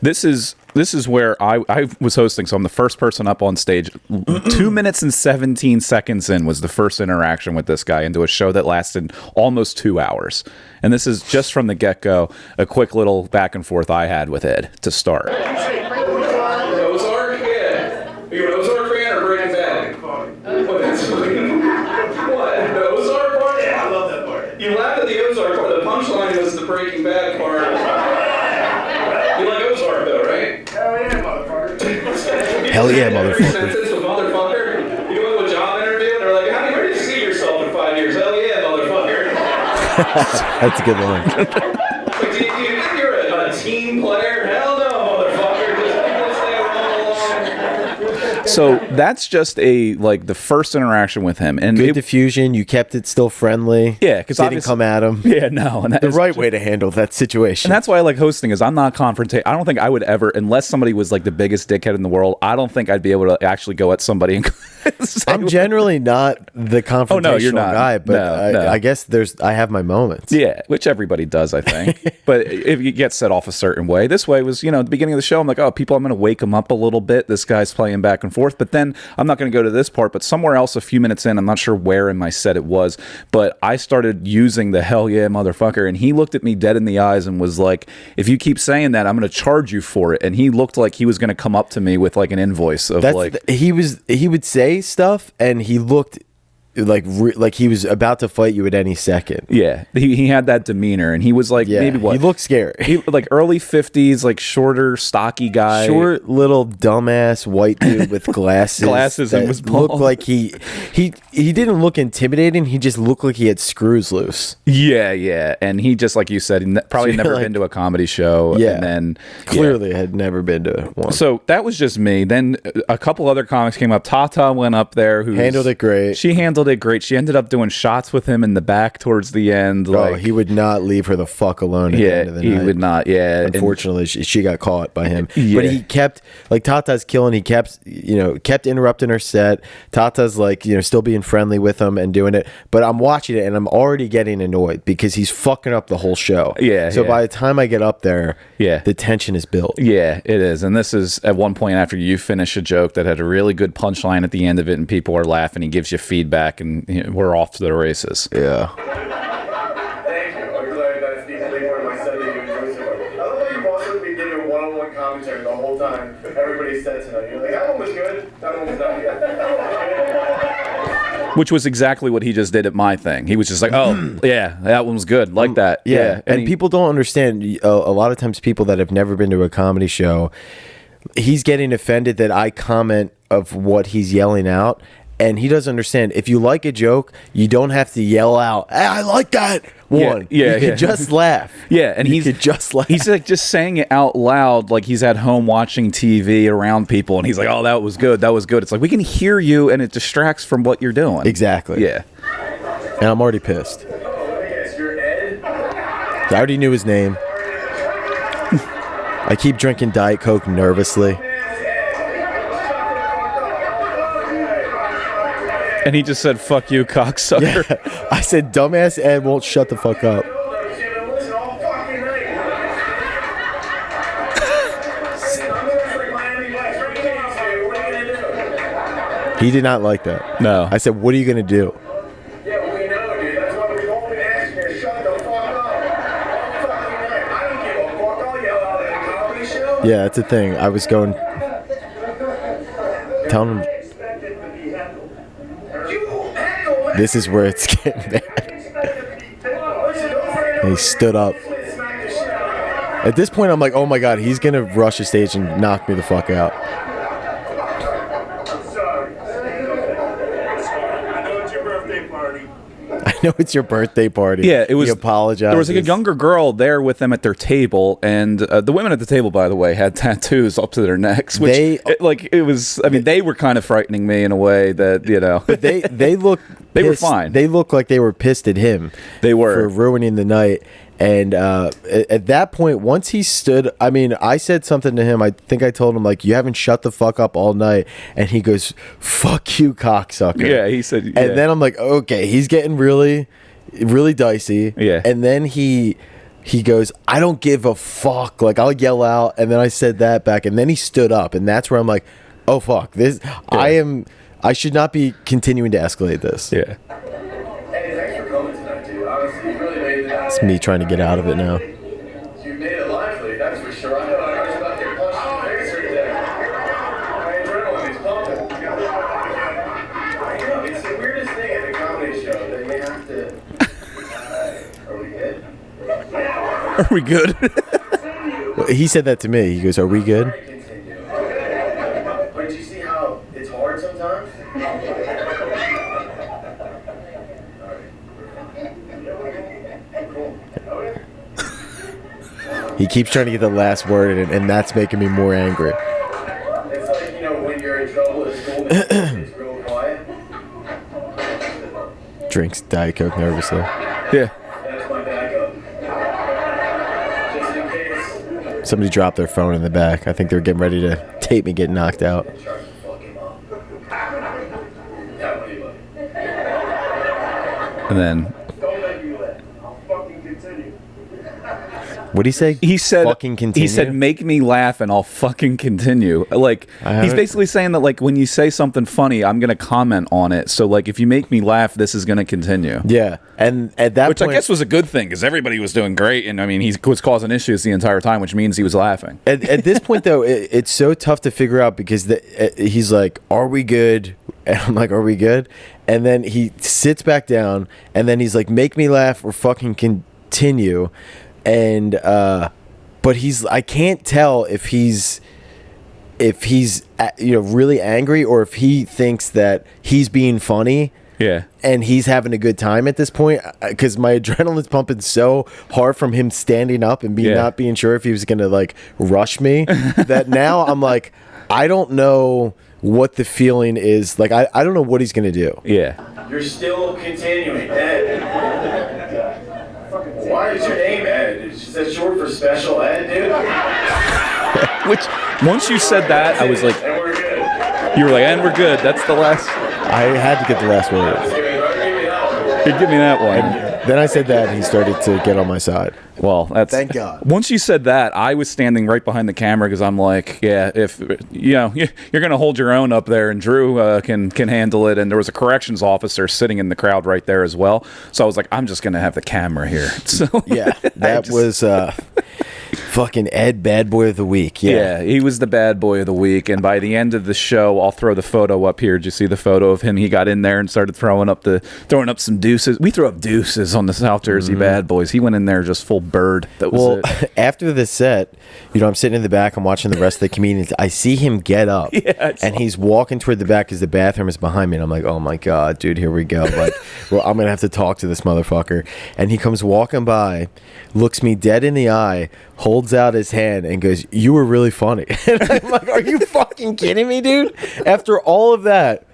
This is where I was hosting, so I'm the first person up on stage. 2 minutes and 17 seconds in was the first interaction with this guy into a show that lasted almost 2 hours. And this is just from the get-go, a quick little back and forth I had with Ed to start. Ozark? Yeah. Are you an Ozark fan or Breaking Bad? What? The Ozark part? Yeah, I love that part. You laughed at the Ozark part. The punchline was the Breaking Bad part. You like Ozark though, right? Hell yeah, motherfucker. Hell yeah, motherfucker. Sentence with motherfucker. You go to a job interview and they're like, where do you see yourself in 5 years? Hell yeah, motherfucker. That's a good line. Like, do you think you're a team player? Hell no, motherfucker. Just stay along. So that's just the first interaction with him. And Good diffusion. You kept it still friendly. Yeah, because didn't come at him. Yeah, no. And The right way to handle that situation. And that's why I like hosting is I'm not confrontational. I don't think I would ever, unless somebody was like the biggest dickhead in the world, I don't think I'd be able to actually go at somebody and say, I'm generally not the confrontational you're not. guy, but No. I guess I have my moments. yeah, which everybody does, I think. But if you get set off a certain way, this way was, at the beginning of the show, I'm like, oh, people, I'm going to wake them up a little bit. This guy's playing back and forth. But then I'm not going to go to this part, but somewhere else a few minutes in, I'm not sure where in my set it was, but I started using the hell yeah, motherfucker. And he looked at me dead in the eyes and was like, if you keep saying that, I'm going to charge you for it. And he looked like he was going to come up to me with like an invoice of he would say stuff and he looked like he was about to fight you at any second. Yeah, he had that demeanor, and he was like maybe what? He looked scary. He, like early 50s, like shorter, stocky guy, short little dumbass white dude with glasses, and was bald. Looked like he didn't look intimidating. He just looked like he had screws loose. Yeah, and he just like you said, he probably never been to a comedy show. Yeah, and then clearly had never been to one. So that was just me. Then a couple other comics came up. Tata went up there, who handled it great. She handled it great. She ended up doing shots with him in the back towards the end. Like, he would not leave her the fuck alone at the end of the night. He would not. Yeah, unfortunately, she got caught by him. Yeah. But he kept Tata's killing. He kept interrupting her set. Tata's still being friendly with him and doing it. But I'm watching it and I'm already getting annoyed because he's fucking up the whole show. Yeah. So by the time I get up there, the tension is built. Yeah, it is. And this is at one point after you finish a joke that had a really good punchline at the end of it, and people are laughing. He gives you feedback, and we're off to the races. Yeah. Thank you. I'm glad that's the only part of my set that you enjoy so much. I love that you've also been giving a one-on-one commentary the whole time. Everybody said tonight. You're like, that one was good. That one was not good. Which was exactly what he just did at my thing. He was just like, oh, yeah, that one was good. Like that. Yeah. And people don't understand. A lot of times people that have never been to a comedy show, he's getting offended that I comment of what he's yelling out. And he doesn't understand. If you like a joke, you don't have to yell out, hey, I like that one. Yeah, you could just laugh. Yeah, and he could just laugh. He's like just saying it out loud, like he's at home watching TV around people, and he's like, oh, that was good. That was good. It's like, we can hear you, and it distracts from what you're doing. Exactly. Yeah. And I'm already pissed. Yes, you're Ed. I already knew his name. I keep drinking Diet Coke nervously. And he just said, fuck you, cocksucker. Yeah. I said, dumbass Ed won't shut the fuck up. He did not like that. No. I said, what are you going to do? Yeah, we know, dude. That's why we've all been asking you to shut the fuck up. I don't give a fuck. I'll yell out at a comedy show. Yeah, that's the thing. I was going... Telling him... This is where it's getting bad. And he stood up. At this point, I'm like, oh my God, he's going to rush the stage and knock me the fuck out. I know it's your birthday party. Yeah, it was. He apologized. There was like a younger girl there with them at their table, and the women at the table, by the way, had tattoos up to their necks. Which, it was. I mean, they were kind of frightening me in a way that But they look. They were fine. They looked like they were pissed at him. They were for ruining the night. And at that point, once he stood, I mean, I said something to him. I think I told him, like, you haven't shut the fuck up all night. And he goes, fuck you, cocksucker. Yeah, he said. And then I'm like, okay, he's getting really, really dicey. Yeah. And then he he goes, I don't give a fuck. Like, I'll yell out. And then I said that back. And then he stood up. And that's where I'm like, oh, fuck. I should not be continuing to escalate this. Yeah. Hey, thanks for coming tonight, dude. Honestly, you really made it. It's me trying to get out of it now. You made it lively, that's for sure. I know I was about to get punched in the face right there. My adrenaline is pumping. You know, it's the weirdest thing at a comedy show that you have to... Are we good? Are we good? Well, he said that to me. He goes, are we good? Continue. But you see how it's hard sometimes? He keeps trying to get the last word in, and that's making me more angry. It's like, you know, when you're in trouble at school, it's real quiet. Drinks Diet Coke nervously. Yeah. That's my backup. Just in case. Somebody dropped their phone in the back. I think they're getting ready to tape me get knocked out. Try to fuck him up. Yeah, anybody. And then Don't let me let. I'll fucking continue. What'd he say? he said, fucking continue. he said, make me laugh and I'll fucking continue. Like, he's haven't- basically saying that, like, when you say something funny, I'm going to comment on it. So, like, if you make me laugh, this is going to continue. Yeah. And at that Which point, I guess was a good thing because everybody was doing great. And, I mean, he was causing issues the entire time, which means he was laughing. at this point, though, it's so tough to figure out because he's like, are we good? And I'm like, are we good? And then he sits back down and then he's like, make me laugh or fucking continue. And but I can't tell if he's really angry or if he thinks that he's being funny Yeah. and he's having a good time at this point, because my adrenaline's pumping so hard from him standing up and not being sure if he was gonna like rush me that now I'm like, I don't know what the feeling is. Like I don't know what he's gonna do. Yeah. You're still continuing, Ed. Why is your name Ed? Is that short for special ed, dude? Which, once you said that, I was like, And we're good. you were like, and we're good. That's the last. I had to get the last word. Give me that one. Give me that one. Then I said that, and he started to get on my side. Well, that's Thank God. Once you said that, I was standing right behind the camera because I'm like, yeah, if you're gonna hold your own up there, and Drew can handle it, and there was a corrections officer sitting in the crowd right there as well. So I was like, I'm just gonna have the camera here. So Yeah, that was fucking Ed, bad boy of the week. yeah, he was the bad boy of the week. And by the end of the show, I'll throw the photo up here. Did you see the photo of him? He got in there and started throwing up some deuces. We throw up deuces on the South Jersey Bad Boys. He went in there just full bird. That was it. After the set, I'm sitting in the back, I'm watching the rest of the comedians. I see him get up, and he's walking toward the back because the bathroom is behind me. And I'm like, oh my God, dude, here we go. Like, well, I'm going to have to talk to this motherfucker. And he comes walking by, looks me dead in the eye, holds out his hand, and goes, you were really funny. And I'm like, are you fucking kidding me, dude? After all of that,